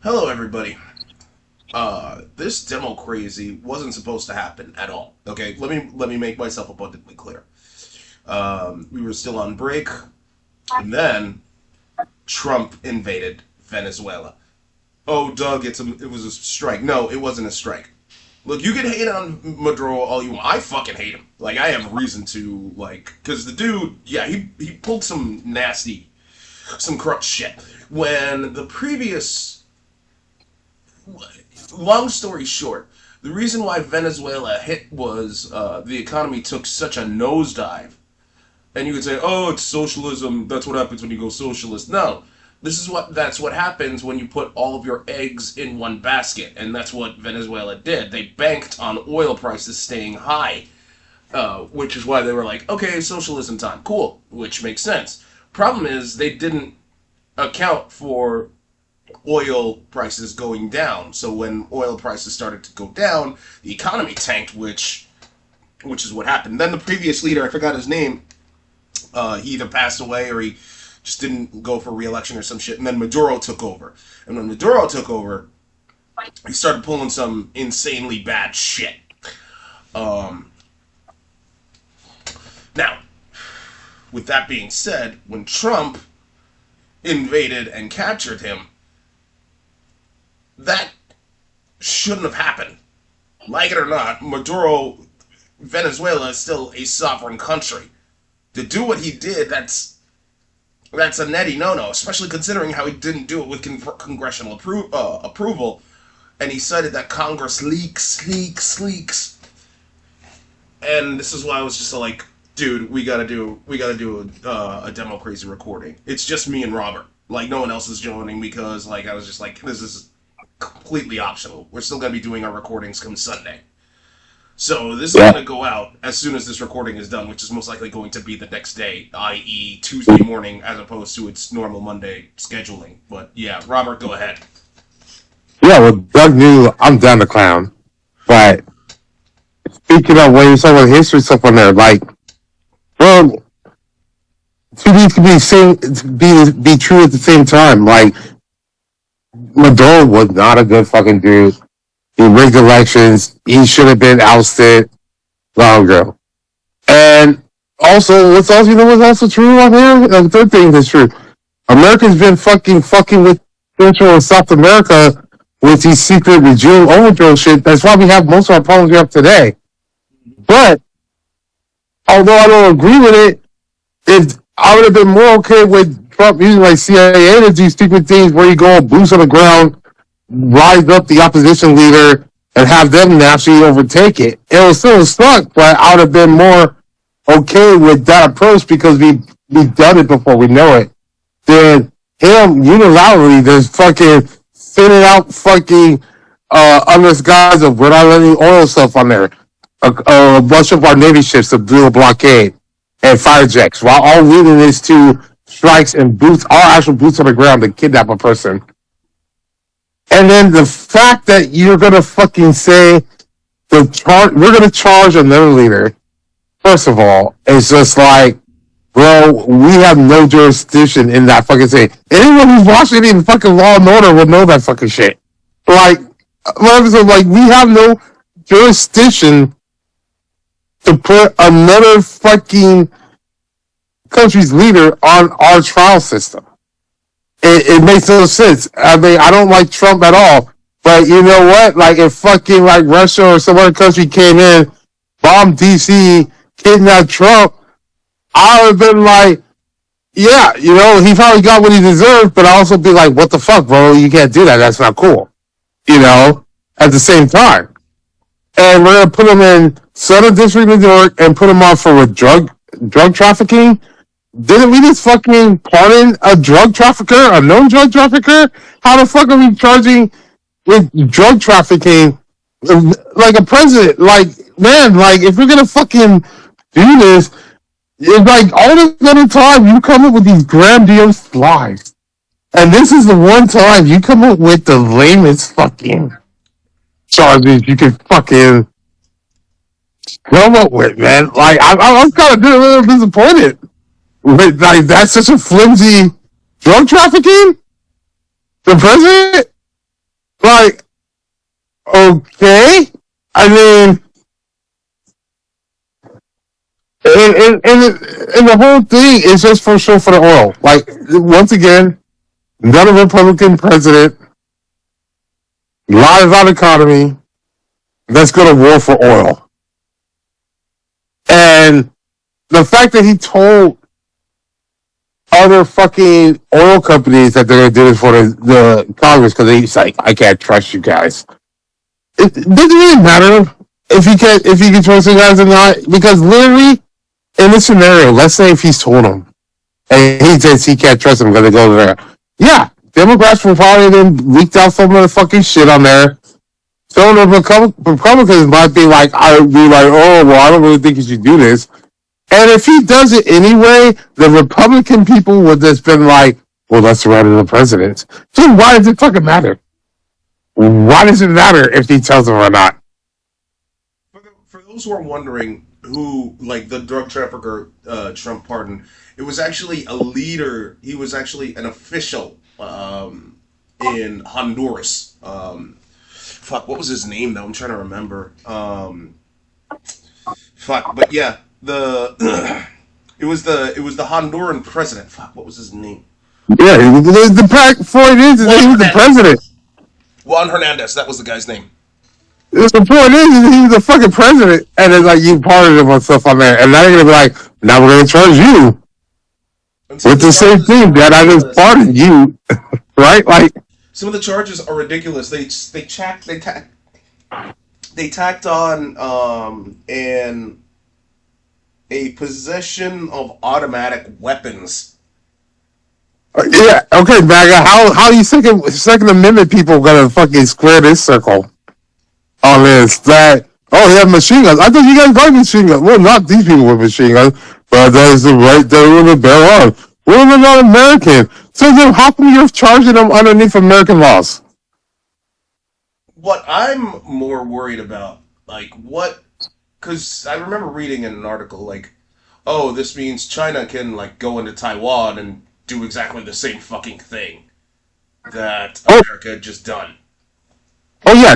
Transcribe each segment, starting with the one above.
Hello, everybody. This demo crazy wasn't supposed to happen at all. Okay, let me make myself abundantly clear. We were still on break, and then Trump invaded Venezuela. Oh, Doug, it was a strike. No, it wasn't a strike. Look, you can hate on Maduro all you want. I fucking hate him. Like, I have reason to, because the dude, yeah, he pulled some corrupt shit. When the previous long story short, the reason why Venezuela hit was the economy took such a nosedive. And you could say, "Oh, it's socialism. That's what happens when you go socialist." No, that's what happens when you put all of your eggs in one basket, and that's what Venezuela did. They banked on oil prices staying high, which is why they were like, "Okay, socialism time, cool," which makes sense. Problem is, they didn't account for oil prices going down. So when oil prices started to go down, the economy tanked, which is what happened. Then the previous leader, I forgot his name, he either passed away or he just didn't go for re-election or some shit. And then Maduro took over. And when Maduro took over, he started pulling some insanely bad shit. Now, with that being said, when Trump invaded and captured him, that shouldn't have happened. Like it or not, Venezuela is still a sovereign country. To do what he did, that's a netty no-no, especially considering how he didn't do it with congressional approval, and he cited that Congress leaks. And this is why I was just like, dude, we gotta do a demo crazy recording. It's just me and Robert. Like, no one else is joining because, like, I was just like, this is completely optional. We're still gonna be doing our recordings come Sunday. So this is gonna go out as soon as this recording is done, which is most likely going to be the next day, i.e. Tuesday morning, as opposed to its normal Monday scheduling. But yeah, Robert, go ahead. Yeah, well, Doug knew I'm down to clown. But speaking of when you talk about history stuff on there, like, well, two things can be true at the same time. Like, Maduro was not a good fucking dude. He rigged elections. He should have been ousted long ago. And also, what's also true on here? The third thing that's true. America's been fucking with Central and South America with these secret regime overthrow shit. That's why we have most of our problems we have today. But although I don't agree with it, I would have been more okay with Trump using like CIA to do stupid things where you go boots on the ground, rise up the opposition leader, and have them naturally overtake it. It was still stuck, but I would have been more okay with that approach because we've done it before, we know it. Then him unilaterally just fucking sending out fucking under the guise of we're not letting oil stuff on there. A bunch of our Navy ships to do a blockade and fire jets, while all leading is to strikes and boots, our actual boots on the ground to kidnap a person. And then the fact that you're gonna fucking say we're gonna charge another leader, first of all, is just like, bro, we have no jurisdiction in that fucking thing. Anyone who's watching in fucking Law and Order will know that fucking shit. Like, we have no jurisdiction to put another fucking country's leader on our trial system. It makes no sense. I mean, I don't like Trump at all, but you know what? Like, if fucking like Russia or some other country came in, bombed DC, kidnapped Trump, I would have been like, yeah, you know, he probably got what he deserved, but I also be like, what the fuck, bro? You can't do that. That's not cool. You know, at the same time. And we're going to put him in Southern District, New York, and put him on for drug trafficking. Didn't we just fucking pardon a drug trafficker, a known drug trafficker? How the fuck are we charging with drug trafficking like a president? Like, man, like, if we're going to fucking do this, it's like all this other time you come up with these grandiose lies. And this is the one time you come up with the lamest fucking charges you can fucking come up with, man. Like, I'm kind of a little disappointed with, like, that's such a flimsy drug trafficking? The president? like, okay. I mean, and the whole thing is just for sure for the oil. Like, once again, not a Republican president, lies on economy, let's go to war for oil. And the fact that he told other fucking oil companies that they're going to do this for the Congress because he's like, I can't trust you guys. It doesn't really matter if you can trust you guys or not, because literally in this scenario, let's say if he's told them and he says he can't trust them because they go there, yeah, Democrats will probably then leaked out some of the fucking shit on there. Some of the Republicans might be like, oh well, I don't really think you should do this. And if he does it anyway, the Republican people would just been like, well, let's surrender the president. So why does it fucking matter? Why does it matter if he tells them or not? For those who are wondering who, like the drug trafficker Trump pardoned, it was actually a leader. He was actually an official in Honduras. Fuck, what was his name though? I'm trying to remember. Fuck, but yeah, the it was the Honduran president. Fuck, what was his name? Yeah, the point is that he was the president. Juan Hernandez, that was the guy's name. The point is he was the fucking president, and it's like you pardoned him on stuff on there, and now you're gonna be like, now we're gonna charge you with the same thing that I just pardoned you, right? Like some of the charges are ridiculous. They tacked on and a possession of automatic weapons. Yeah, okay, Maga. How you Second Amendment people gonna fucking square this circle on this? That you have machine guns. I thought you guys got machine guns. Well, not these people with machine guns, but that is the right they were to bear on. Well, they're not American. So then, how come you're charging them underneath American laws? What I'm more worried about, like what, because I remember reading in an article like, oh, this means China can like go into Taiwan and do exactly the same fucking thing that America had just done. Oh yeah,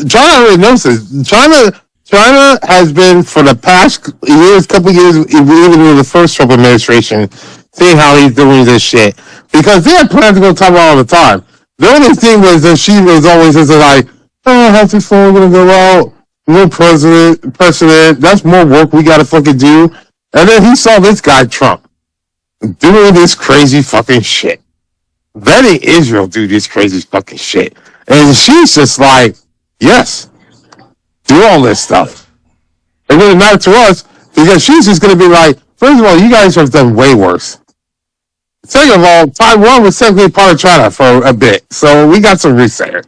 China already knows this. China has been for the past couple years, even in the first Trump administration, seeing how he's doing this shit because they had plans to go to Taiwan all the time. The only thing was that she was always just like, oh, how too far we're gonna go out? No precedent. That's more work we gotta fucking do. And then he saw this guy Trump doing this crazy fucking shit. Letting Israel do this crazy fucking shit. And she's just like, yes, do all this stuff. It doesn't matter to us because she's just going to be like, first of all, you guys have done way worse. Second of all, Taiwan was technically part of China for a bit. So we got some roots there,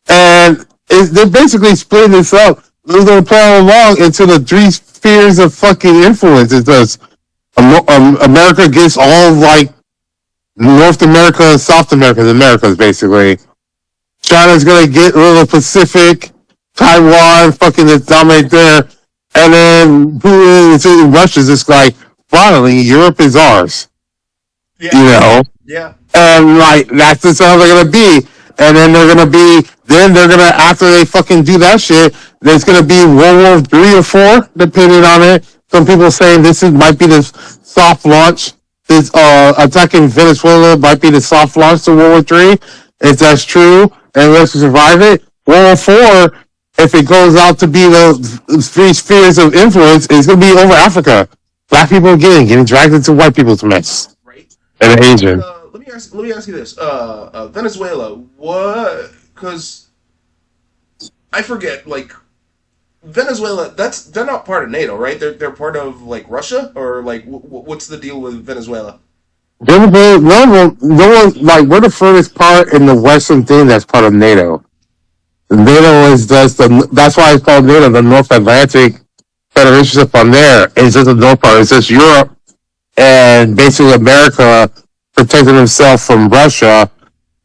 and they're basically splitting this up. They're going to play along into the three spheres of fucking influence. It does. America gets all like North America, South America, the Americas basically. China's gonna get rid of the Pacific, Taiwan, fucking the dominate there, and then Russia's just like, finally, Europe is ours. Yeah. Yeah. And like that's just how they're gonna be. And then after they fucking do that shit, there's gonna be World War III or IV, depending on it. Some people saying might be the soft launch. This attacking Venezuela might be the soft launch to World War III. If that's true, and let's survive it. World War IV, if it goes out to be the three spheres of influence, it's gonna be over Africa. Black people getting dragged into white people's mess. Right. And Asian. Let me ask you this. Venezuela, what? Because I forget, like, Venezuela, they're not part of NATO, right? They're part of like Russia, or like what's the deal with Venezuela? No one, like we're the furthest part in the Western thing that's part of NATO. NATO is just that's why it's called NATO, the North Atlantic Federation on there. It's just the North part. It's just Europe and basically America protecting themselves from Russia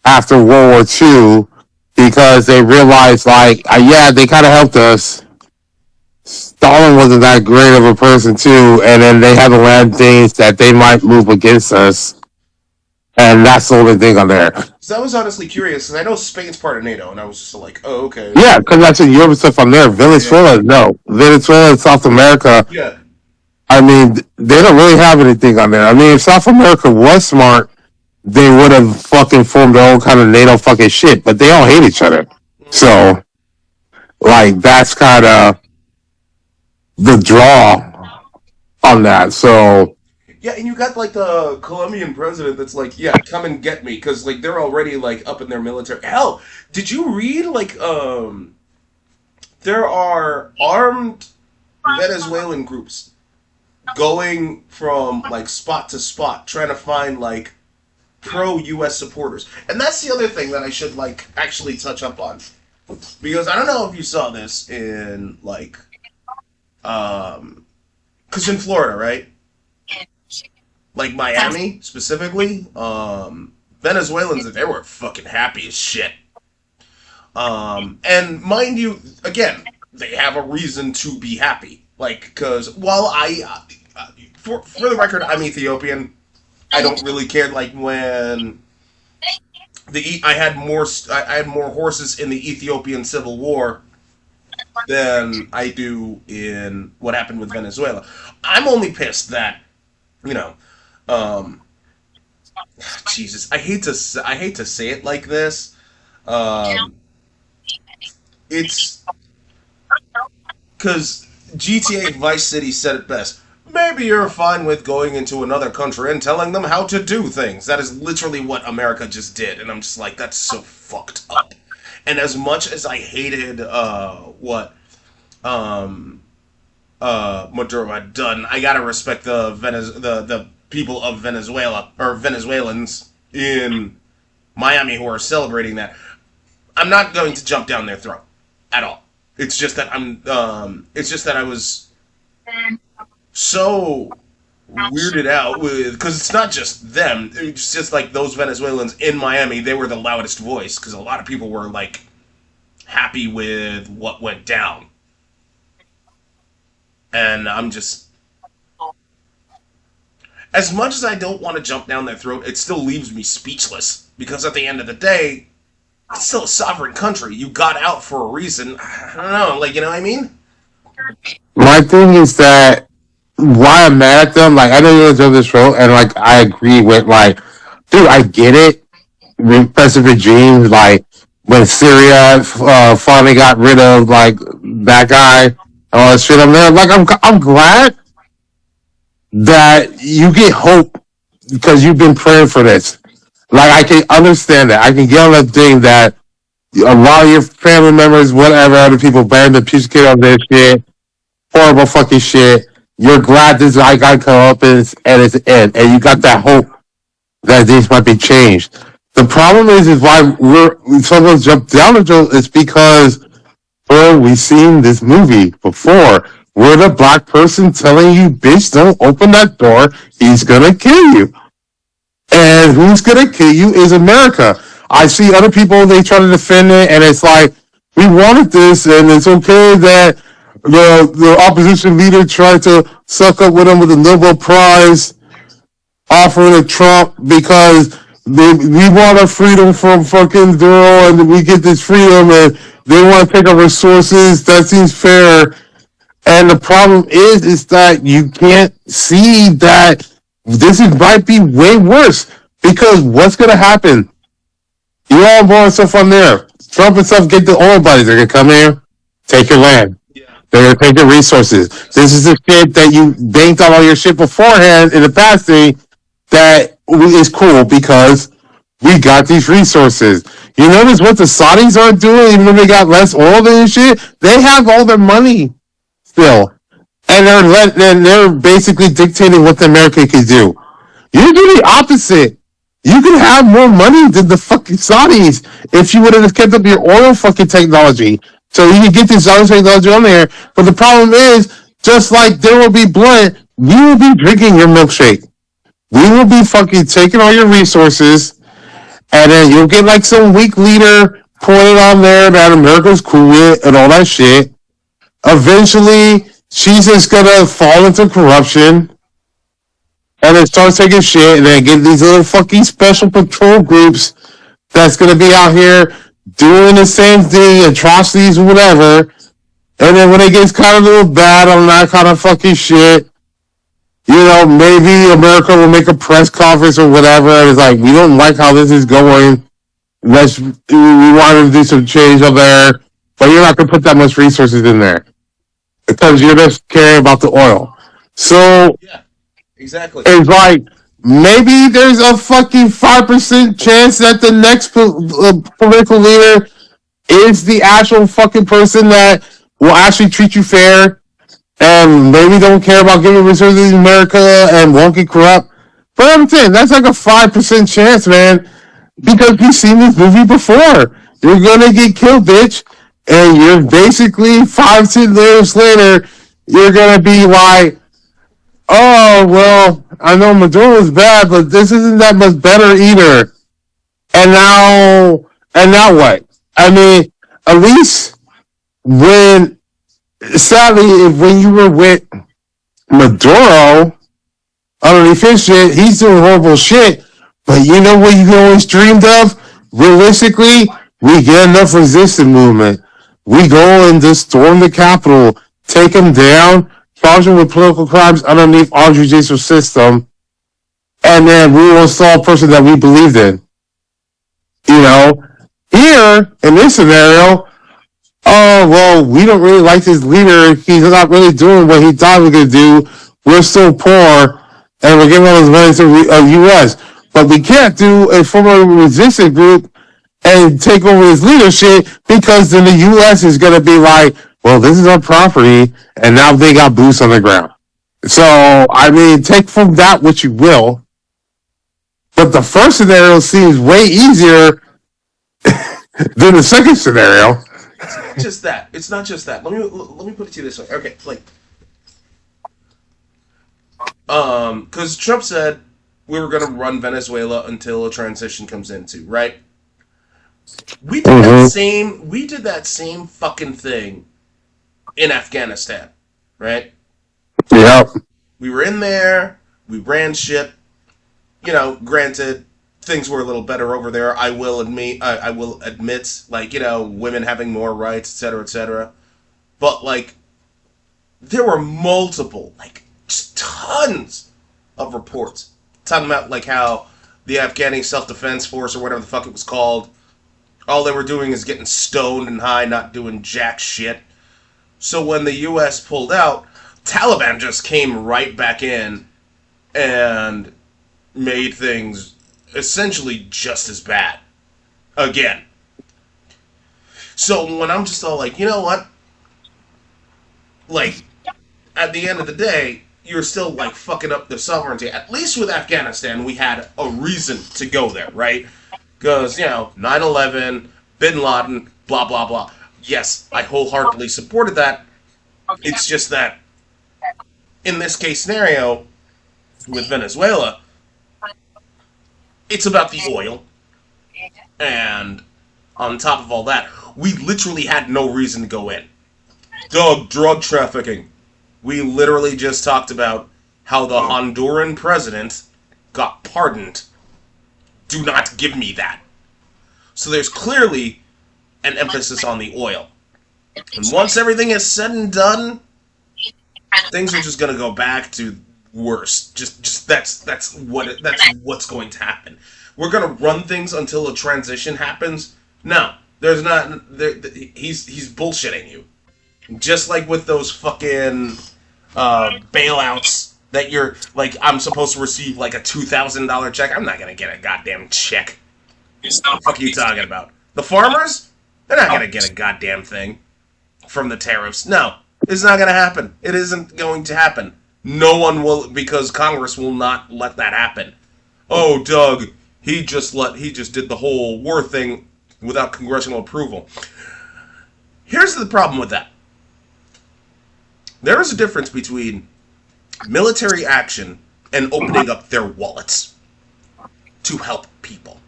after World War II because they realized like, yeah, they kind of helped us. Stalin wasn't that great of a person too, and then they had to land things that they might move against us, and that's the only thing on there. I was honestly curious, because I know Spain's part of NATO, and I was just like, oh, okay. Yeah, because that's in Europe and stuff on there. Yeah. Venezuela, no. Venezuela and South America, Yeah. I mean, they don't really have anything on there. I mean, if South America was smart, they would have fucking formed their own kind of NATO fucking shit, but they all hate each other. Mm. So, like, that's kind of the draw on that. So, Yeah, and you got like the Colombian president that's like, yeah, come and get me, because like they're already like up in their military. Hell, did you read like there are armed Venezuelan groups going from like spot to spot trying to find like pro US supporters. And that's the other thing that I should like actually touch up on. Because I don't know if you saw this in like cuz in Florida, right? Like Miami specifically, Venezuelans they were fucking happy as shit. And mind you, again, they have a reason to be happy. Like, because while for the record, I'm Ethiopian. I don't really care. Like when I had more horses in the Ethiopian Civil War than I do in what happened with Venezuela. I'm only pissed that you know, um, Jesus, I hate to say it like this. Um, it's because GTA Vice City said it best. Maybe you're fine with going into another country and telling them how to do things. That is literally what America just did, and I'm just like, that's so fucked up. And as much as I hated what um, Maduro had done, I gotta respect the people of Venezuela or Venezuelans in Miami who are celebrating that. I'm not going to jump down their throat at all. It's just that it's just that I was so weirded out with because it's not just them. It's just like those Venezuelans in Miami. They were the loudest voice because a lot of people were like happy with what went down, and I'm just as much as I don't want to jump down their throat, it still leaves me speechless because at the end of the day, it's still a sovereign country. You got out for a reason. I don't know, like you know what I mean? my thing is that why I'm mad at them, like, I know you're going to this road, and, like, I agree with, like, dude, I get it. Repressive regimes, like, when Syria finally got rid of, like, that guy, and all that shit, I'm there. Like, I'm glad that you get hope because you've been praying for this. Like, I can understand that. I can get on that thing that a lot of your family members, whatever, other people banned the piece of kid on this shit, horrible fucking shit. You're glad this guy got come up and it's end, and you got that hope that things might be changed. The problem is why someone jumped down the joke is because, bro, we've seen this movie before. We're the black person telling you, bitch, don't open that door. He's gonna kill you. And who's gonna kill you is America. I see other people, they try to defend it, and it's like, we wanted this, and it's okay that the opposition leader tried to suck up with him with the Nobel Prize offering to Trump because we want our freedom from fucking Duro and we get this freedom and they want to take our resources. That seems fair. And the problem is that you can't see that might be way worse because what's going to happen? You all born stuff on there. Trump and stuff get the oil buddies. They're going to come here, take your land. Yeah. They're going to take your resources. This is the shit that you banked on all your shit beforehand in the past thing that is cool because we got these resources. You notice what the Saudis are doing, even though they got less oil than shit? They have all their money still. And they're basically dictating what America can do. You do the opposite. You could have more money than the fucking Saudis if you would have kept up your oil fucking technology. So you can get this oil technology on there. But the problem is, just like there will be blood, we will be drinking your milkshake. We will be fucking taking all your resources, and then you'll get like some weak leader pointed on there that America's cool with and all that shit. Eventually, she's just gonna fall into corruption and then start taking shit and then get these little fucking special patrol groups that's going to be out here doing the same thing, atrocities, whatever. And then when it gets kind of a little bad on that kind of fucking shit, maybe America will make a press conference or whatever. And it's like, we don't like how this is going. We want to do some change over there, but you're not going to put that much resources in there because you're just caring about the oil. So Yeah, exactly. it's like maybe there's a fucking 5% chance that the next political leader is the actual fucking person that will actually treat you fair and maybe don't care about giving resources in America and won't get corrupt. But I'm saying that's like a 5% chance, man, because we've seen this movie before. You're gonna get killed, bitch, and you're basically 5-10 years later, you're gonna be like, oh well, I know Maduro was bad, but this isn't that much better either. And now what? I mean, at least when sadly, when you were with Maduro underneath his shit, he's doing horrible shit. But you know what you always dreamed of? Realistically, we get enough resistance movement. We go and just storm the Capitol, take them down, charge them with political crimes underneath our judicial system, and then we will install a person that we believed in. Here, in this scenario, oh, well, we don't really like this leader. He's not really doing what he thought he was going to do. We're still poor, and we're giving all this money to the U.S. But we can't do a former resistance group and take over his leadership because then the U.S. is going to be like, well, this is our property, and now they got boots on the ground. So, I mean, take from that what you will. But the first scenario seems way easier than the second scenario. It's not just that. It's not just that. Let me put it to you this way. Okay, because Trump said we were going to run Venezuela until a transition comes into, right? We did that same fucking thing in Afghanistan, right? Yep. We were in there, we ran shit. Granted, things were a little better over there. I will admit, women having more rights, etc., etc. But there were multiple, just tons of reports talking about how the Afghani Self-Defense Force or whatever the fuck it was called, all they were doing is getting stoned and high, not doing jack shit. So when the U.S. pulled out, Taliban just came right back in and made things essentially just as bad again. So when I'm just all like, you know what? At the end of the day, you're still fucking up the sovereignty. At least with Afghanistan, we had a reason to go there, right? Because, 9/11, Bin Laden, blah, blah, blah. Yes, I wholeheartedly supported that. It's just that in this case scenario with Venezuela, it's about the oil. And on top of all that, we literally had no reason to go in. Drug trafficking. We literally just talked about how the Honduran president got pardoned. Do not give me that. So there's clearly an emphasis on the oil. And once everything is said and done, things are just going to go back to worse. Just that's what's going to happen. We're going to run things until a transition happens. No, there's not. He's bullshitting you. Just like with those fucking bailouts that you're I'm supposed to receive a $2,000 check. I'm not gonna get a goddamn check. What the fuck are you talking about? The farmers? They're not gonna get a goddamn thing from the tariffs. No, it's not gonna happen. It isn't going to happen. No one will, because Congress will not let that happen. Oh, Doug, he just did the whole war thing without congressional approval. Here's the problem with that. There is a difference between military action and opening up their wallets to help people.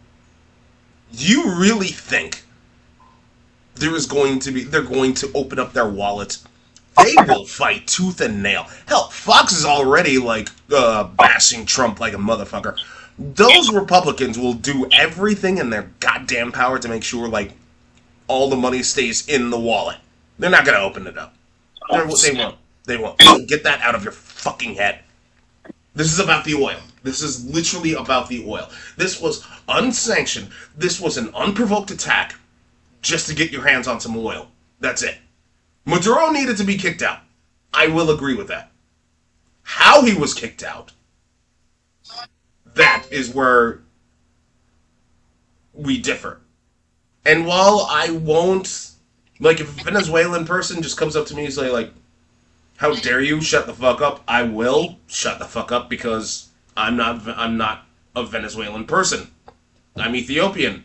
You really think they're going to open up their wallets? They will fight tooth and nail. Hell, Fox is already bashing Trump like a motherfucker. those Republicans will do everything in their goddamn power to make sure, like, all the money stays in the wallet. They're not going to open it up. They won't. They won't. So get that out of your fucking head. This is about the oil. This is literally about the oil. This was unsanctioned. This was an unprovoked attack just to get your hands on some oil. That's it. Maduro needed to be kicked out. I will agree with that. How he was kicked out, that is where we differ. And while I won't, like, if a Venezuelan person just comes up to me and say, like, how dare you shut the fuck up, I will shut the fuck up because I'm not a Venezuelan person. I'm Ethiopian.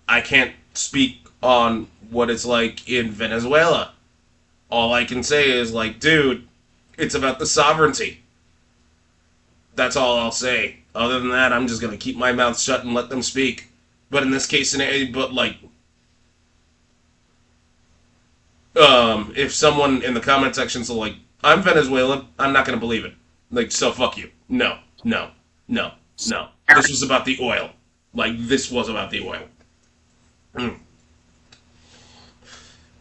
I can't speak on what it's like in Venezuela. All I can say is, like, dude, it's about the sovereignty. That's all I'll say. Other than that, I'm just gonna keep my mouth shut and let them speak. But in this case, if someone in the comment section's like, I'm Venezuelan, I'm not gonna believe it. Like, so fuck you. No. This was about the oil. Like, this was about the oil.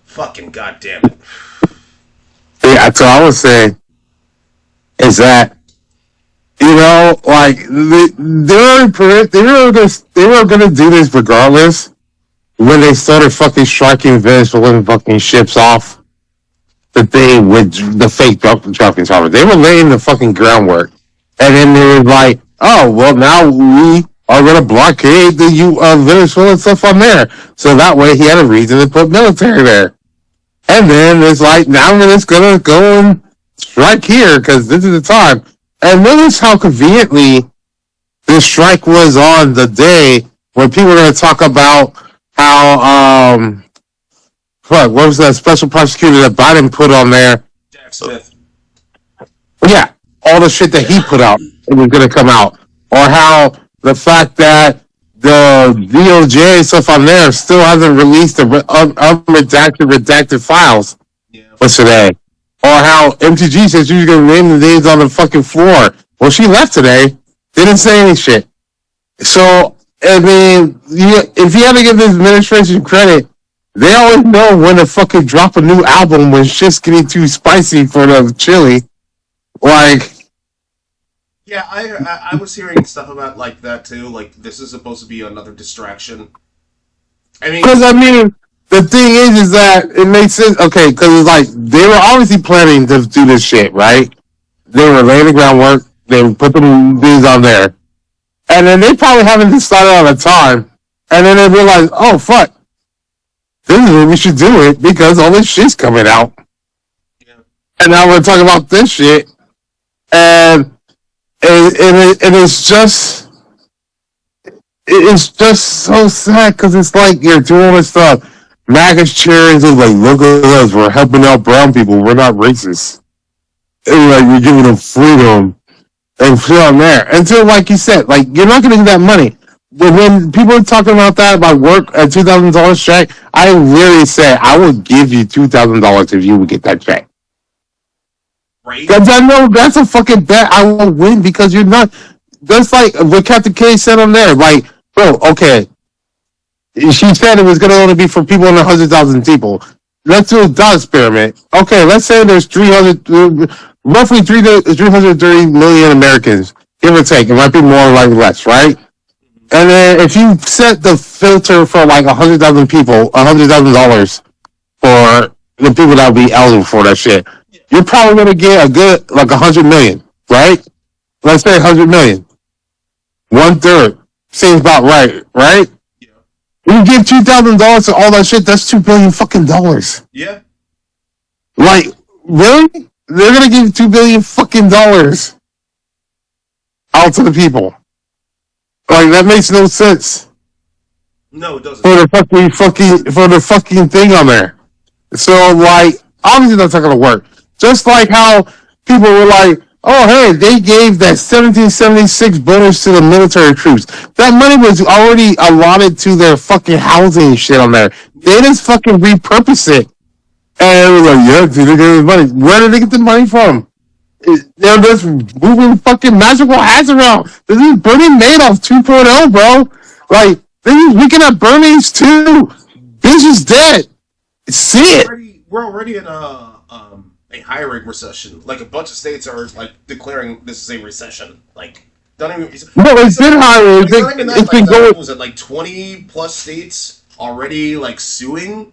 Fucking goddamn it. Yeah, that's what I would say. Is that, you know, like they were gonna do this regardless when they started fucking striking Venezuelan fucking ships off the thing with the fake trucking towers. They were laying the fucking groundwork, and then they were like, "Oh, well, now we are gonna blockade the Venezuelan stuff on there." So that way, he had a reason to put military there. And then it's like, now we're just gonna go and strike here because this is the time. And notice how conveniently this strike was on the day when people were going to talk about how, what was that special prosecutor that Biden put on there? Jack Smith. Yeah, all the shit that he put out, it was going to come out. Or how the fact that the DOJ stuff on there still hasn't released the redacted files for today. Or how MTG says she's going to name the names on the fucking floor. Well, she left today. Didn't say any shit. So, I mean, if you had to give this administration credit, they always know when to fucking drop a new album when shit's getting too spicy for the chili. Like... Yeah, I was hearing stuff about, like, that, too. Like, this is supposed to be another distraction. Because, the thing is that it makes sense. Okay, because it's like, they were obviously planning to do this shit, right? They were laying the groundwork. They put them things on there. And then they probably haven't decided on a time. And then they realize, oh, fuck. This is when we should do it because all this shit's coming out. Yeah. And now we're talking about this shit. And it's just so sad because it's like you're doing this stuff. MAGA's cheering is like, look at us, we're helping out brown people, we're not racist. And like, we're giving them freedom and shit on there. And so, like you said, like, you're not gonna get that money. But when people are talking about that, about work at $2,000 check, I really say, I would give you $2,000 if you would get that check. Right? Because I know that's a fucking bet I will win because you're not. That's like what Captain K said on there. Like, bro, okay. She said it was going to only be for people under 100,000 people. Let's do a thought experiment. Okay, let's say there's roughly 330 million Americans, give or take. It might be more, like less, right? And then if you set the filter for like 100,000 people, $100,000 for the people that would be eligible for that shit, you're probably going to get a good, like 100 million, right? Let's say 100 million. 1/3. Seems about right, right? Yeah. You give $2,000 to all that shit, that's $2 billion fucking dollars. Yeah. Like, really? They're going to give $2 billion fucking dollars out to the people. Like, that makes no sense. No, it doesn't. For the fucking thing on there. So, like, obviously that's not going to work. Just like how people were like, oh, hey, they gave that 1776 bonus to the military troops. That money was already allotted to their fucking housing shit on there. They just fucking repurpose it. And it was like, yeah, they get the money. Where did they get the money from? They're just moving fucking magical hats around. This is Bernie Madoff 2.0, bro. Like, this is Weekend at Bernie's too. Bitch is dead. See it. We're already in a hiring recession. Like a bunch of states are like declaring this is a recession. Like don't even. No, it's been higher. It's not even that. It's Like been going. what was it like 20 plus states already like suing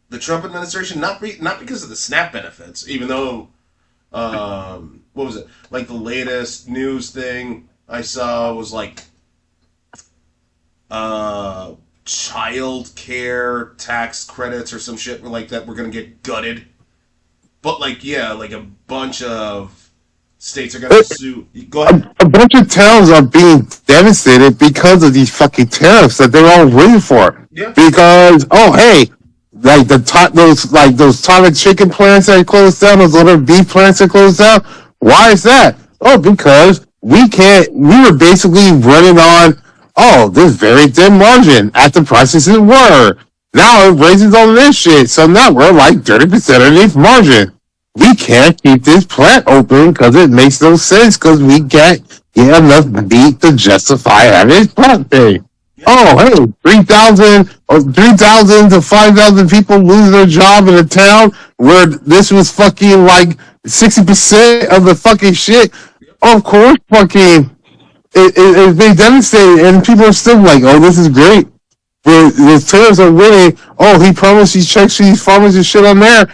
the Trump administration? Not because of the SNAP benefits, even though what was it like the latest news thing I saw was like child care tax credits or some shit like that. We're gonna get gutted. But like, yeah, like a bunch of states are gonna sue. Go ahead. A bunch of towns are being devastated because of these fucking tariffs that they're all waiting for. Yeah. Because oh hey, like those tonic chicken plants that closed down, those other beef plants that closed down. Why is that? Oh, because we can't. We were basically running on this very thin margin at the prices it were. Now it raises all of this shit, so now we're like 30% underneath margin. We can't keep this plant open because it makes no sense because we can't get enough meat to justify having this plant thing. Oh, hey, 3,000 to 5,000 people lose their job in a town where this was fucking like 60% of the fucking shit. Of course, fucking, it's been devastated, and people are still like, oh, this is great. The tariffs are winning. Oh, he promised these checks to these farmers and shit on there.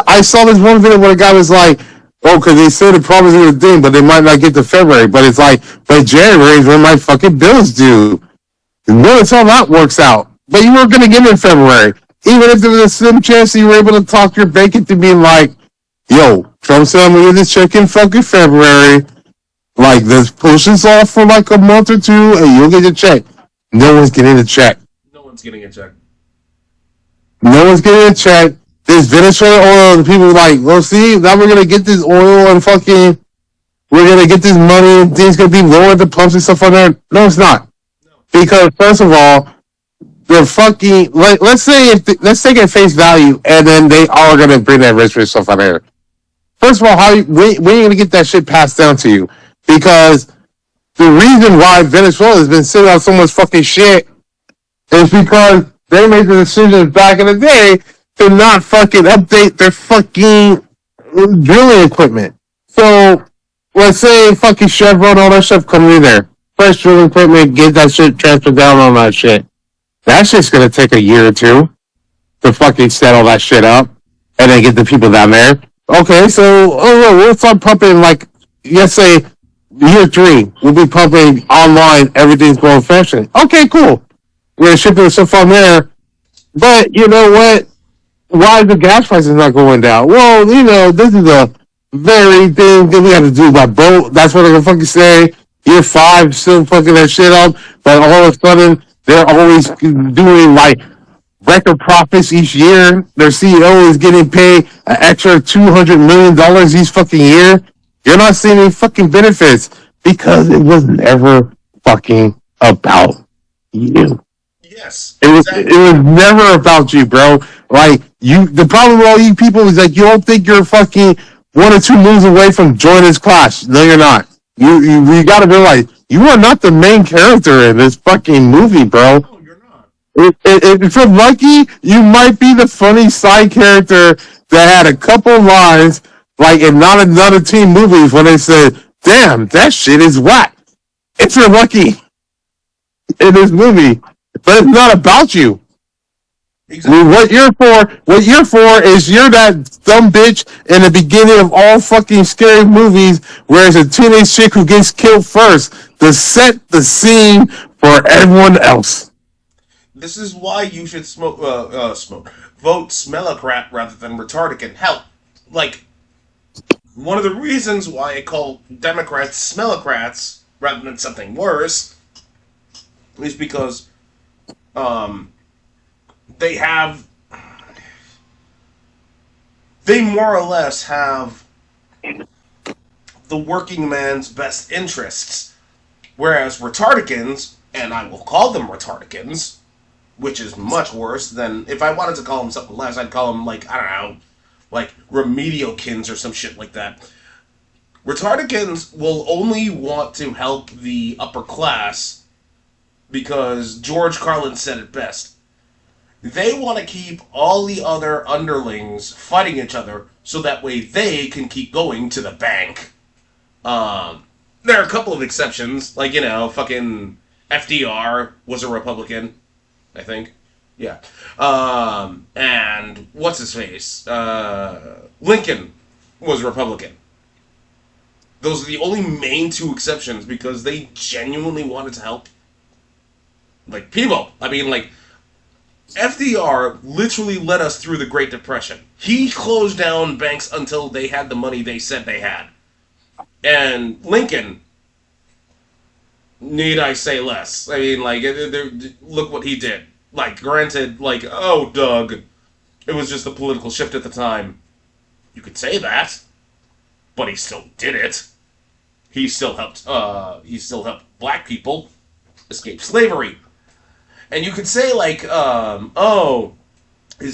I saw this one video where a guy was like, oh, because they said the promise is a thing, but they might not get to February. But it's like, by January is when my fucking bills due. Notice how that works out. But you weren't going to get it in February. Even if there was a slim chance that you were able to talk your bank into being like, yo, Trump said I'm going to get this check in fucking February. Like, let's push this off for like a month or two and you'll get your check. No one's getting a check. No one's getting a check. No one's getting a check. This Venezuela oil, the people are like, well, see, now we're going to get this oil and fucking, we're going to get this money and things going to be lower at the pumps and stuff like that. No, it's not. Because first of all, they're fucking. Let's take it at face value, and then they are gonna bring that rich stuff out there. First of all, when are you gonna get that shit passed down to you? Because the reason why Venezuela has been sitting on so much fucking shit is because they made the decision back in the day to not fucking update their fucking drilling equipment. So let's say fucking Chevron, all that stuff coming in there. Fresh drilling equipment, get that shit transferred down on that shit. That shit's gonna take a year or two to fucking set all that shit up and then get the people down there. Okay, so we'll start pumping like, let's say, year 3. We'll be pumping online, everything's going fashion. Okay, cool. We're gonna ship the stuff on there. But you know what? Why is the gas prices not going down? Well, this is a very thing that we have to do by boat. That's what they're gonna fucking say. Year 5, still fucking that shit up, but all of a sudden, they're always doing like record profits each year. Their CEO is getting paid an extra $200 million each fucking year. You're not seeing any fucking benefits because it was never fucking about you. Yes. It was never about you, bro. Like, the problem with all you people is like, you don't think you're fucking 1 or 2 moves away from joining this class. No, you're not. You gotta realize you are not the main character in this fucking movie, bro. No, you're not. If you're lucky, you might be the funny side character that had a couple lines, like in Not Another Teen movies, when they said, "Damn, that shit is whack." If you're lucky in this movie, but it's not about you. Exactly. What you're for is you're that dumb bitch in the beginning of all fucking scary movies where it's a teenage chick who gets killed first to set the scene for everyone else. This is why you should vote smellocrat rather than retardican. Hell, like, one of the reasons why I call Democrats smellocrats rather than something worse is because, they more or less have the working man's best interests, whereas retardicans, and I will call them retardicans, which is much worse than, if I wanted to call them something less, I'd call them, like, I don't know, like remediokins or some shit like that. Retardicans will only want to help the upper class because George Carlin said it best. They want to keep all the other underlings fighting each other so that way they can keep going to the bank. There are a couple of exceptions, like, fucking FDR was a Republican, I think. Yeah. And what's his face? Lincoln was Republican. Those are the only main two exceptions because they genuinely wanted to help, like, people. I mean, like, FDR literally led us through the Great Depression. He closed down banks until they had the money they said they had. And Lincoln, need I say less? I mean, like, look what he did. Like, granted, like, oh, Doug, it was just a political shift at the time. You could say that, but he still did it. He still helped black people escape slavery. And you could say, like, he's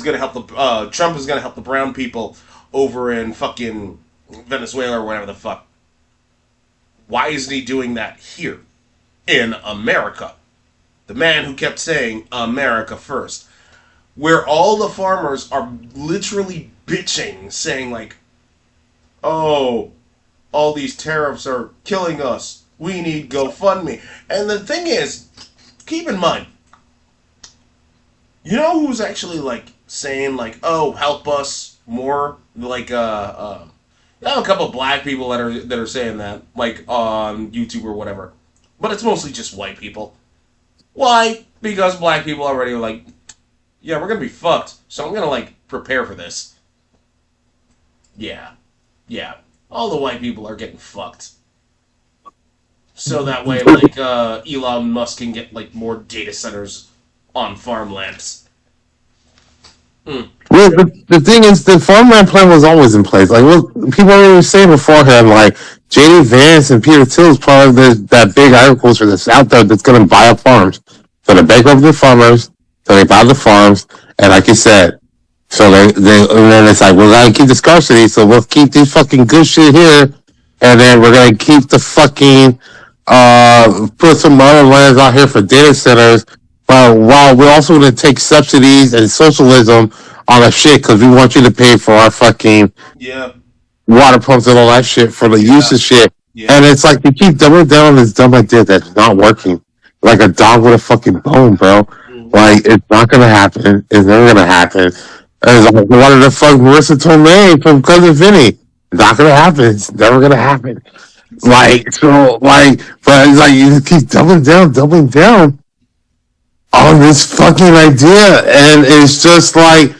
gonna help Trump is gonna help the brown people over in fucking Venezuela or whatever the fuck. Why isn't he doing that here in America? The man who kept saying America first, where all the farmers are literally bitching, saying like, oh, all these tariffs are killing us. We need GoFundMe. And the thing is, keep in mind, you know who's actually like saying like, oh, help us more? Like I have a couple of black people that are saying that, like on YouTube or whatever. But it's mostly just white people. Why? Because black people already are like, yeah, we're gonna be fucked. So I'm gonna like prepare for this. Yeah. Yeah. All the white people are getting fucked. So that way, like, Elon Musk can get, like, more data centers on farmlands. Well, the thing is, the farmland plan was always in place. Like, people were saying beforehand, like, J.D. Vance and Peter Thiel is part of that big agriculture that's out there that's going to buy up farms. So they bankrupt the farmers, so they buy the farms, and like you said, so and then it's like, we're going to keep the scarcity, so we'll keep these fucking good shit here, and then we're going to keep the fucking, put some other lands out here for data centers, but while we're also going to take subsidies and socialism on our shit, because we want you to pay for our fucking water pumps and all that shit for the use of shit. Yeah. And it's like, you keep doubling down on this dumb idea that's not working. Like a dog with a fucking bone, bro. Mm-hmm. Like, it's not going to happen. It's never going to happen. It's like, what the fuck Marissa Tomei from Cousin Vinny? Not gonna happen. It's never gonna happen. Like, so, like, but it's like, you just keep doubling down on this fucking idea. And it's just like,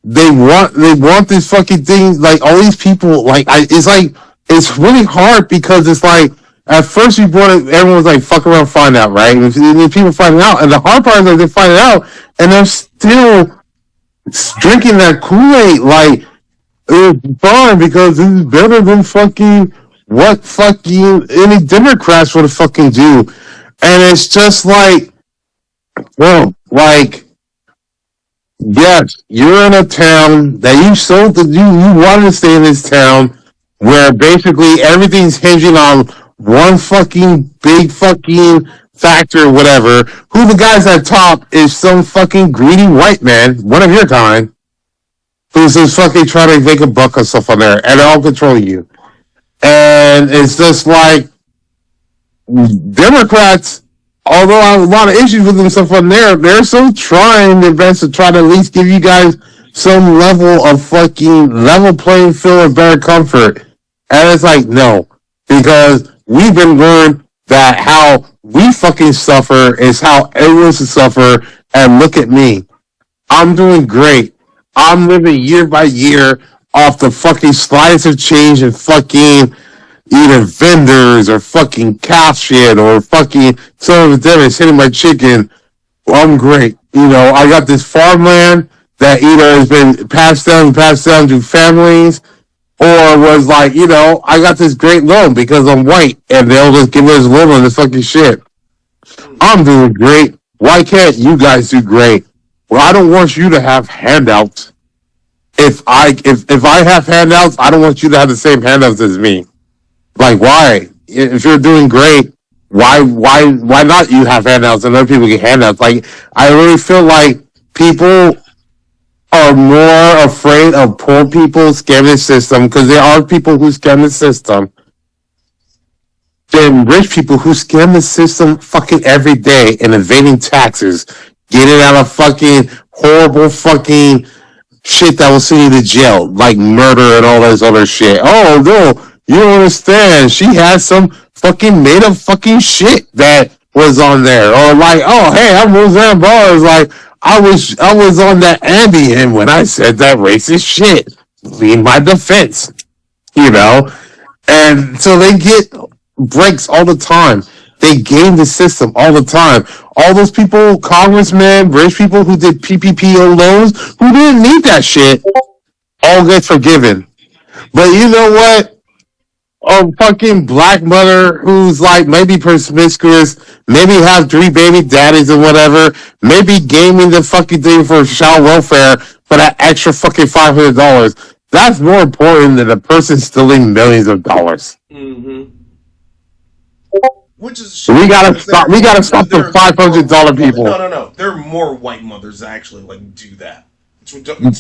they want this fucking thing, like, all these people, like, it's like, it's really hard because it's like, at first you brought it, everyone was like, fuck around, find out, right? And people finding out, and the hard part is that they find it out, and they're still drinking that Kool-Aid, like, it's fine because this is better than fucking what fucking any Democrats would fucking do. And it's just like, well, like, yes, you're in a town that you sold you wanted to stay in this town where basically everything's hinging on one fucking big fucking factor or whatever, who the guys at top is some fucking greedy white man, one of your kind, who's just fucking trying to make a buck or stuff on there, and they'll control you. And it's just like, Democrats, although I have a lot of issues with them stuff on there, they're still trying their best to try to at least give you guys some level of fucking level playing field and better comfort. And it's like, no, because we've been learned that how we fucking suffer is how everyone should suffer, and look at me. I'm doing great. I'm living year by year off the fucking slides of change and fucking either vendors or fucking cow shit or fucking some of them is hitting my chicken. I'm great. You know, I got this farmland that either has been passed down to families, or was like, you know, I got this great loan because I'm white and they'll just give us a loan on this fucking shit. I'm doing great. Why can't you guys do great? Well, I don't want you to have handouts. If I have handouts, I don't want you to have the same handouts as me. Like, why? If you're doing great, why not you have handouts and other people get handouts? Like, I really feel like people are more afraid of poor people scamming the system because there are people who scam the system than rich people who scam the system fucking every day and evading taxes, getting out of fucking horrible fucking shit that will send you to jail, like murder and all this other shit. Oh no, you don't understand. She had some fucking made up fucking shit that was on there. Or like, oh hey, I'm Roseanne Barr. Like I was on that Andy, and when I said that racist shit, lead my defense, you know. And so they get breaks all the time. They game the system all the time. All those people, congressmen, rich people who did PPP loans, who didn't need that shit, all get forgiven. But you know what? A fucking black mother who's like maybe promiscuous, maybe have 3 baby daddies or whatever, maybe gaming the fucking thing for child welfare for that extra fucking $500. That's more important than a person stealing millions of dollars. Mm-hmm. Which is So we gotta stop. We gotta stop the $500 people. No. There are more white mothers that actually like do that. It's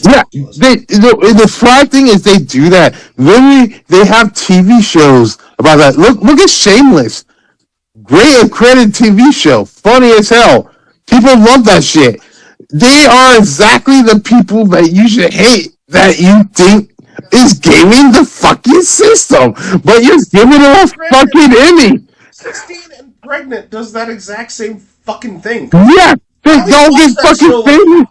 Yeah, ridiculous. the sad thing is they do that. Literally, they have TV shows about that. Look at Shameless. Great accredited TV show, funny as hell. People love that shit. They are exactly the people that you should hate. That you think is gaming the fucking system, but you're giving them a fucking Emmy. 16 and pregnant does that exact same fucking thing. Yeah, they don't get fucking famous.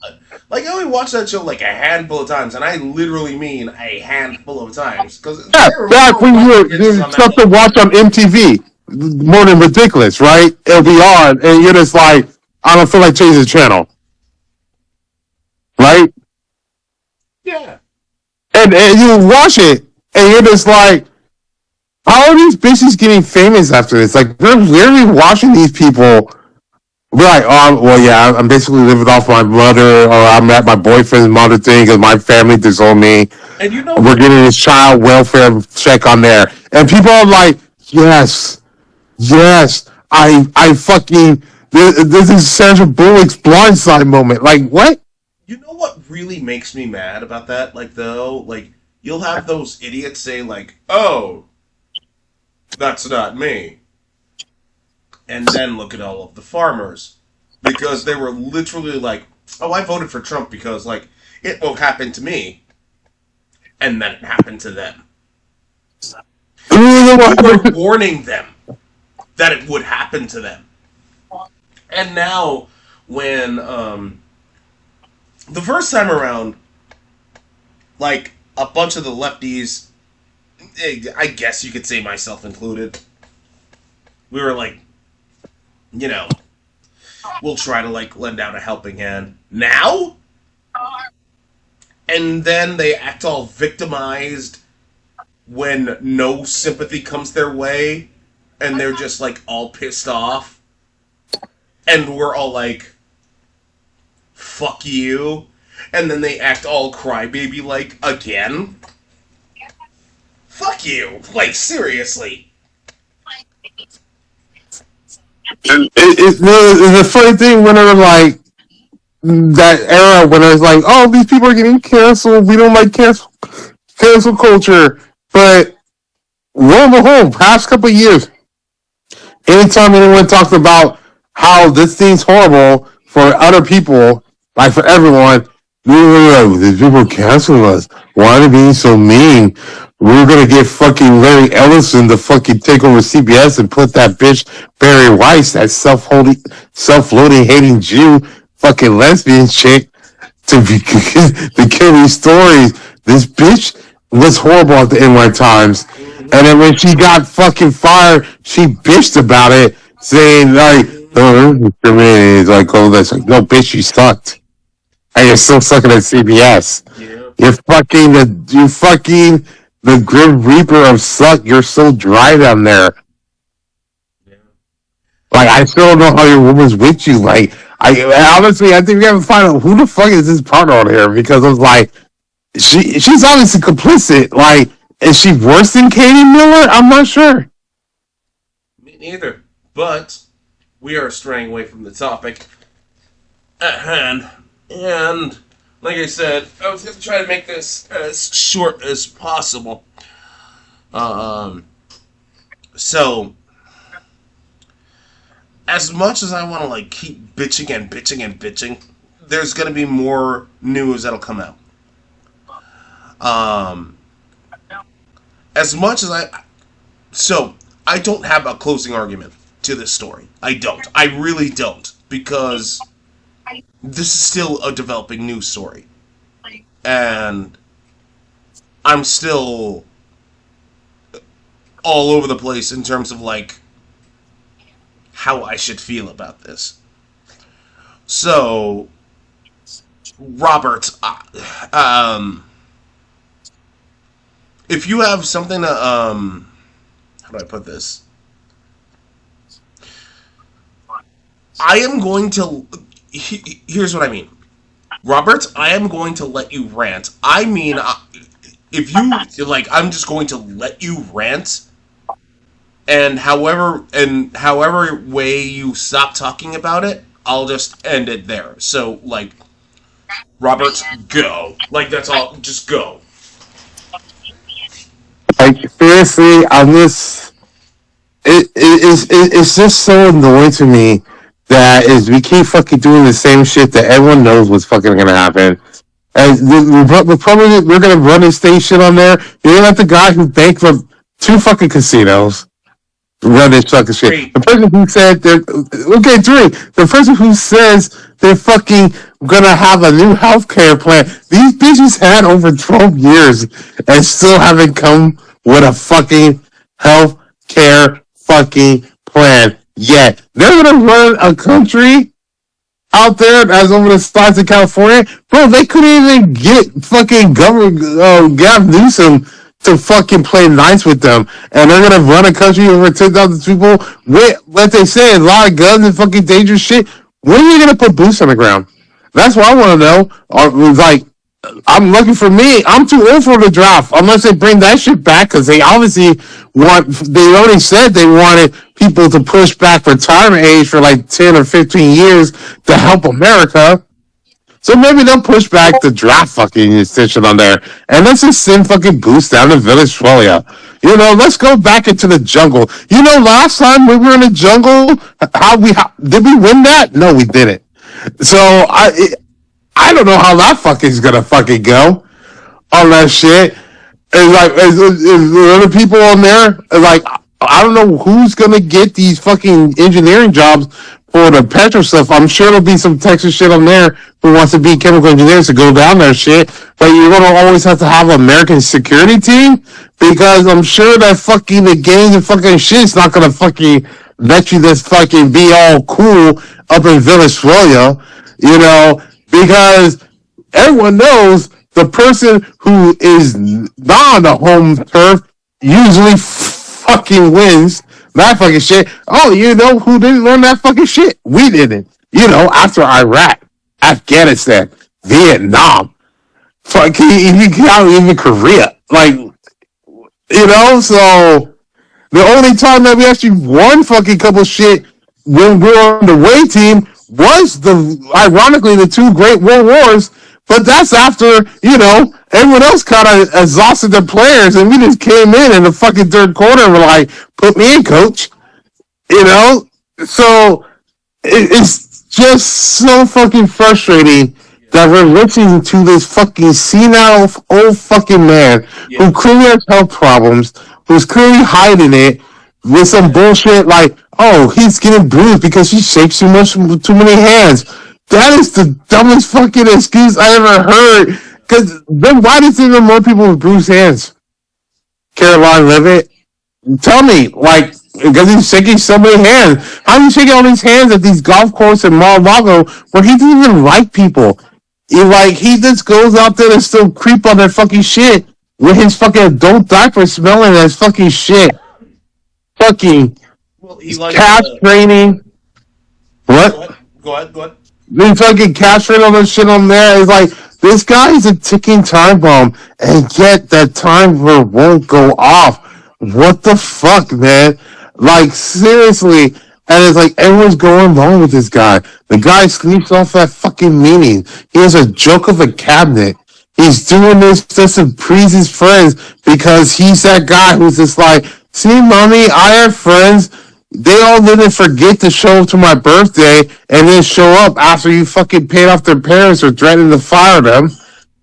Like, I only watched that show like a handful of times, and I literally mean a handful of times. Because back when there's stuff to watch on MTV, more than ridiculous, right? It'll be on, and you're just like, I don't feel like changing the channel, right? Yeah. And you watch it, and you're just like, how are these bitches getting famous after this? Like, they're literally watching these people. We're like, oh, well, yeah, I'm basically living off my mother, or I'm at my boyfriend's mother thing because my family disowned me. And you know, we're getting this child welfare check on there, and people are like, yes, I fucking, this is Sandra Bullock's Blindside moment. Like, what? You know what really makes me mad about that? Like, though, like, you'll have those idiots say, like, oh, that's not me. And then look at all of the farmers. Because they were literally like, oh, I voted for Trump because, like, it won't happen to me. And then it happened to them. You were warning them that it would happen to them. And now, when, the first time around, like, a bunch of the lefties, I guess you could say myself included, we were like, you know, we'll try to, like, lend out a helping hand. Now? And then they act all victimized when no sympathy comes their way, and they're just, like, all pissed off. And we're all like, fuck you. And then they act all crybaby-like again. Fuck you. Like, seriously. It's a funny thing when they're like, that era when it's like, oh, these people are getting canceled. We don't like cancel culture. But lo and behold, past couple of years, anytime anyone talks about how this thing's horrible for other people, like for everyone, these people are canceling us. Why are they being so mean? We're gonna get fucking Larry Ellison to fucking take over CBS and put that bitch Barry Weiss, that self-loathing hating Jew, fucking lesbian chick, to kill these stories. This bitch was horrible at the NY Times, and then when she got fucking fired, she bitched about it, saying like, "Oh, discriminating." Like, oh, that's like, no, bitch, you sucked, and you're still sucking at CBS. Yeah. You're fucking the Grim Reaper of suck. You're so dry down there. Yeah. Like, I still don't know how your woman's with you. Like, honestly, I think we have to find out who the fuck is this partner on here, because I was like, she's obviously complicit. Like, Is she worse than Katie Miller? I'm not sure. Me neither. But we are straying away from the topic at hand. And like I said, I was going to try to make this as short as possible. Um, so, as much as I want to like keep bitching and bitching and bitching, there's going to be more news that'll come out. Um, as much as I don't have a closing argument to this story. I don't. I really don't because this is still a developing news story, and I'm still all over the place in terms of like how I should feel about this. So, Robert, if you have something to how do I put this? I am going to. Here's what I mean, Robert. I am going to let you rant. I mean, if you like, I'm just going to let you rant, and however way you stop talking about it, I'll just end it there. So like, Robert, go. Like that's all. Just go. Like seriously, I'm just it's just so annoying to me that is we keep fucking doing the same shit that everyone knows what's fucking gonna happen. And we're probably we're gonna run a station on there. You're gonna let the guy who bankrupt two fucking casinos run this fucking shit. Three. The person who said they're okay, three. The person who says they're fucking gonna have a new healthcare plan. These bitches had over 12 years and still haven't come with a fucking healthcare fucking plan yet. They're gonna run a country out there as over the spots in California, bro. They couldn't even get fucking government Gavin Newsom to fucking play nice with them, and they're gonna run a country over 10,000 people with, like they say, a lot of guns and fucking dangerous shit. When are you gonna put boots on the ground? That's what I want to know. Like, I'm looking for me. I'm too old for the draft unless they bring that shit back because they obviously want. They already said they wanted people to push back retirement age for like 10 or 15 years to help America. So maybe they'll push back the draft fucking extension on there, and let's just send fucking boots down to Venezuela. You know, let's go back into the jungle. You know, last time we were in the jungle, did we win that? No, we didn't. So I don't know how that fucking's gonna fucking go on that shit. And like, is other people on there? Like, I don't know who's gonna get these fucking engineering jobs for the petro stuff. I'm sure there'll be some Texas shit on there who wants to be chemical engineers to go down there shit. But you're gonna always have to have an American security team because I'm sure that fucking the gangs and fucking shit's not gonna fucking let you just fucking be all cool up in Venezuela, you know, because everyone knows the person who is not on the home turf usually fucking wins that fucking shit. Oh, you know who didn't learn that fucking shit? We didn't. You know, after Iraq, Afghanistan, Vietnam, fucking even Korea. Like, you know, so the only time that we actually won fucking couple shit when we were on the away team was ironically the two great world wars, but that's after, you know, everyone else kind of exhausted their players and we just came in the fucking third quarter and were like, put me in, coach. You know? So it's just so fucking frustrating that we're listening to this fucking senile old fucking man who clearly has health problems, who's clearly hiding it with some bullshit like, oh, he's getting bruised because he shakes too many hands. That is the dumbest fucking excuse I ever heard. Because then why does there more people with bruised hands? Caroline Levitt? Tell me, like, because he's shaking so many hands. How are you shaking all these hands at these golf courses in Mar-a-Lago where he doesn't even like people? He just goes out there and still creep on their fucking shit with his fucking adult diaper smelling as fucking shit. Fucking cat training. What? Go ahead. They fucking castrate all this shit on there. It's like, This guy is a ticking time bomb, and yet that timer won't go off. What the fuck, man? Like, seriously. And it's like everyone's going along with this guy. The guy sleeps off at fucking meeting. He has a joke of a cabinet. He's doing this just to please his friends because he's that guy who's just like, see, mommy, I have friends. They all didn't forget to show up to my birthday and then show up after you fucking paid off their parents or threatened to fire them.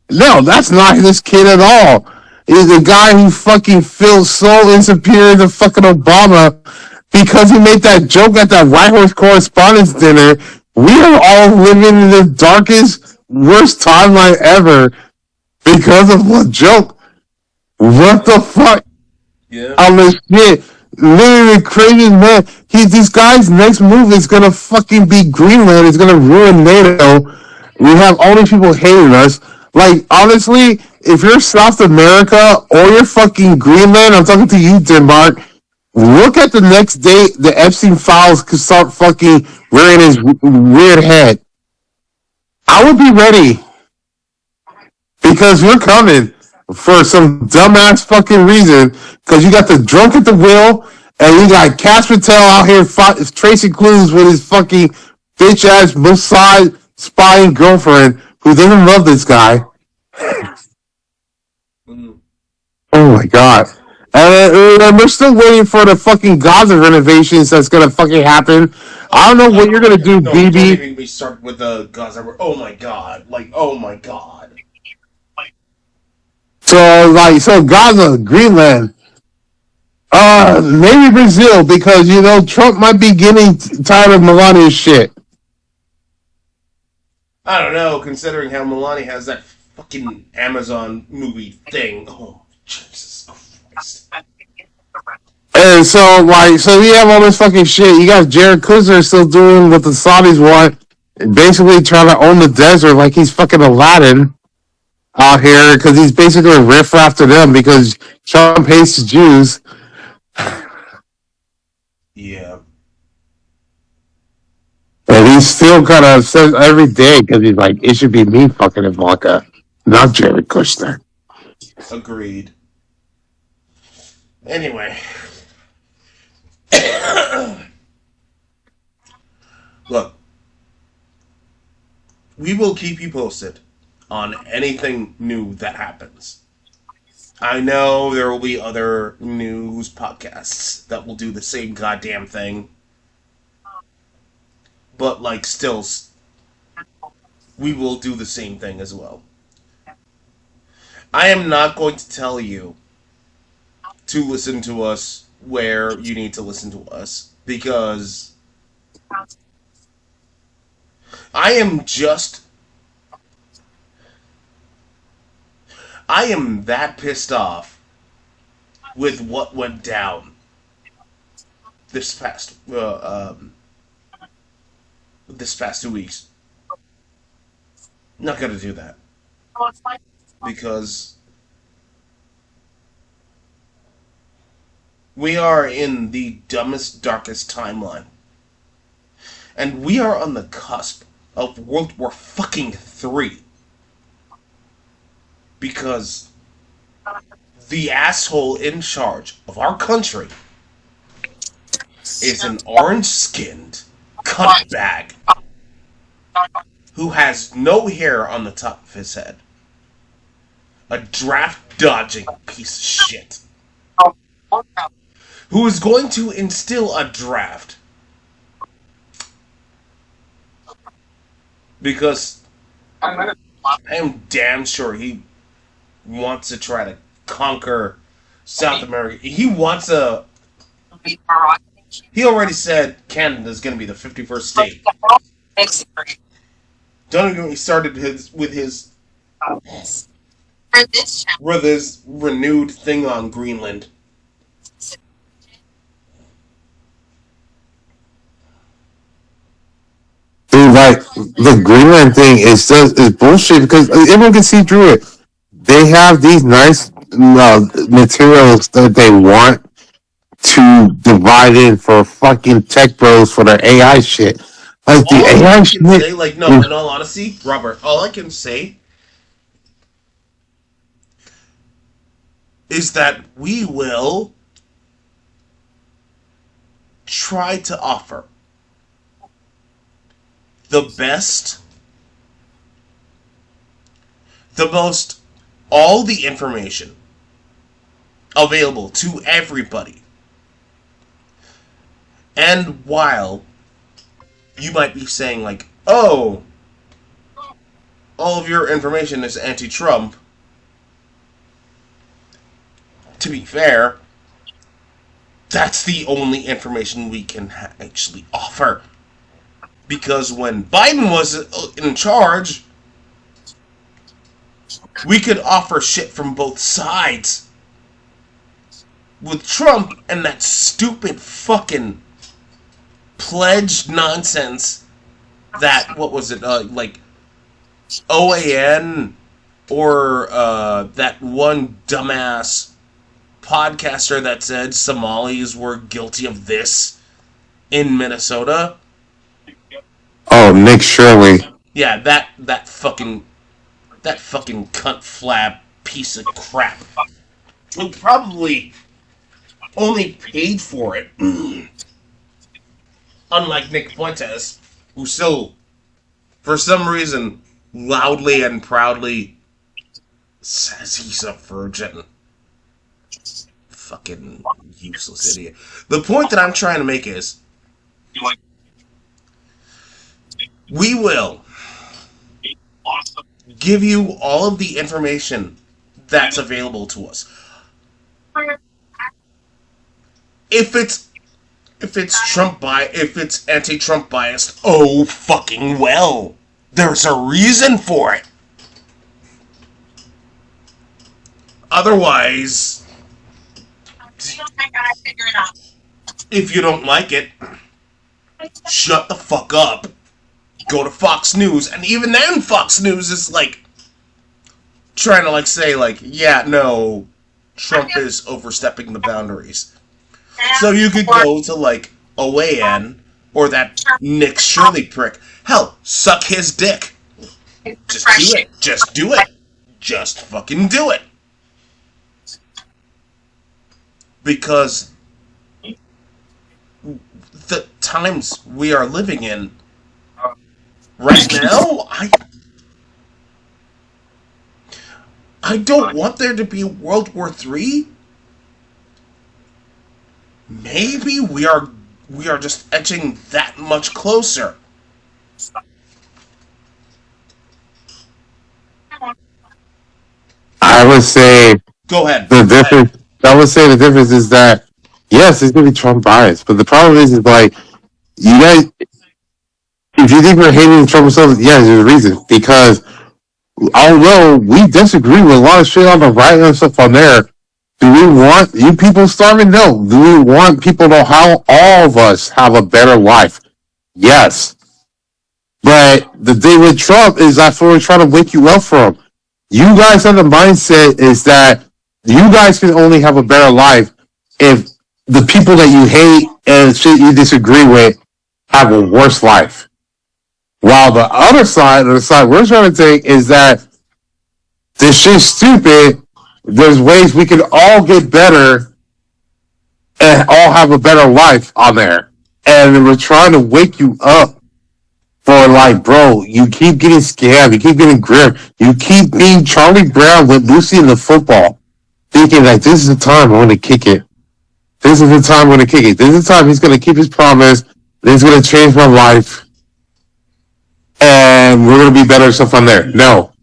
No, that's not this kid at all. He's the guy who fucking feels so insecure to fucking Obama because he made that joke at that White House Correspondents' Dinner. We are all living in the darkest, worst timeline ever because of one joke. What the fuck? Yeah. On this shit. Literally crazy man. This guy's next move is gonna fucking be Greenland. It's gonna ruin NATO. We have all these people hating us. Like, honestly, if you're South America or you're fucking Greenland, I'm talking to you, Denmark, look at the next day the Epstein files could start fucking rearing his weird head. I would be ready. Because we're coming for some dumbass fucking reason. Because you got the drunk at the wheel, and you got Cash Patel out here tracing clues with his fucking bitch ass Mossad spying girlfriend who doesn't love this guy. Oh my god. And we're still waiting for the fucking Gaza renovations that's gonna fucking happen. I don't know what you're gonna do, no, BB. Don't even be start with the Gaza. Oh my god. Like, oh my god. So Gaza, Greenland, maybe Brazil, because, you know, Trump might be getting tired of Melania's shit. I don't know, considering how Melania has that fucking Amazon movie thing. Oh, Jesus Christ. And so you have all this fucking shit. You got Jared Kushner still doing what the Saudis want, basically trying to own the desert like he's fucking Aladdin out here, because he's basically a riffraff to them because Trump hates the Jews. Yeah. And he still kind of says every day because he's like, it should be me fucking Ivanka, not Jared Kushner. Agreed. Anyway. Look. We will keep you posted on anything new that happens. I know there will be other news podcasts that will do the same goddamn thing. But, like, still, we will do the same thing as well. I am not going to tell you to listen to us where you need to listen to us, because I am that pissed off with what went down this past 2 weeks. Not gonna do that. Because we are in the dumbest, darkest timeline. And we are on the cusp of World War fucking 3. Because the asshole in charge of our country is an orange-skinned cuntbag who has no hair on the top of his head. A draft-dodging piece of shit. Who is going to instill a draft. Because I am damn sure he wants to try to conquer South America. He wants a... He already said Canada's going to be the 51st state. Don't get me started with his renewed thing on Greenland. Dude, like, the Greenland thing is bullshit because everyone can see through it. They have these nice materials that they want to divide in for fucking tech bros for their AI shit. Like, the AI shit. Say, like, no, in all honesty, Robert, all I can say is that we will try to offer the best, the most, all the information available to everybody. And while you might be saying, like, oh, all of your information is anti-Trump, to be fair, that's the only information we can actually offer. Because when Biden was in charge, we could offer shit from both sides. With Trump and that stupid fucking pledged nonsense that, what was it, like OAN or that one dumbass podcaster that said Somalis were guilty of this in Minnesota. Oh, Nick Shirley. Yeah, that fucking cunt flab piece of crap. Who probably only paid for it. Unlike Nick Fuentes, who still, for some reason, loudly and proudly says he's a virgin. Fucking useless idiot. The point that I'm trying to make is, we will give you all of the information that's available to us. If it's if it's anti-Trump biased, oh fucking well. There's a reason for it. Otherwise, if you don't like it, shut the fuck up. Go to Fox News, and even then Fox News is like trying to like say like, yeah, no, Trump is overstepping the boundaries. So you could go to like OAN or that Nick Shirley prick. Hell, suck his dick. Just do it. Just do it. Just fucking do it. Because the times we are living in right now, I don't want there to be World War III. Maybe we are just edging that much closer. I would say Go ahead. the difference. I would say the difference is that yes, it's gonna be Trump bias, but the problem is like you guys. If you think we're hating Trump so, yeah, there's a reason because although we disagree with a lot of shit on the right and stuff on there, do we want you people starving? No. Do we want people to how all of us have a better life? Yes. But the thing with Trump is that's what we're trying to wake you up from. You guys have the mindset is that you guys can only have a better life if the people that you hate and shit you disagree with have a worse life. While the other side, or the side we're trying to take, is that this shit's stupid. There's ways we can all get better and all have a better life on there. And we're trying to wake you up for like, bro, you keep getting scammed, you keep getting gripped, you keep being Charlie Brown with Lucy in the football, thinking like this is the time I'm gonna kick it. This is the time I'm gonna kick it. This is the time he's gonna keep his promise. This is gonna change my life. And we're gonna be better stuff on there. No.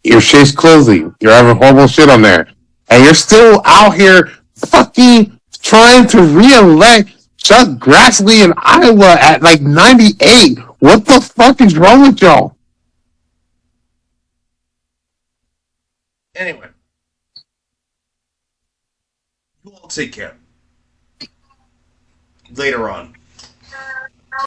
Your shit's closing. You're having horrible shit on there. And you're still out here fucking trying to re-elect Chuck Grassley in Iowa at like 98. What the fuck is wrong with y'all? Anyway. You all take care. Later on.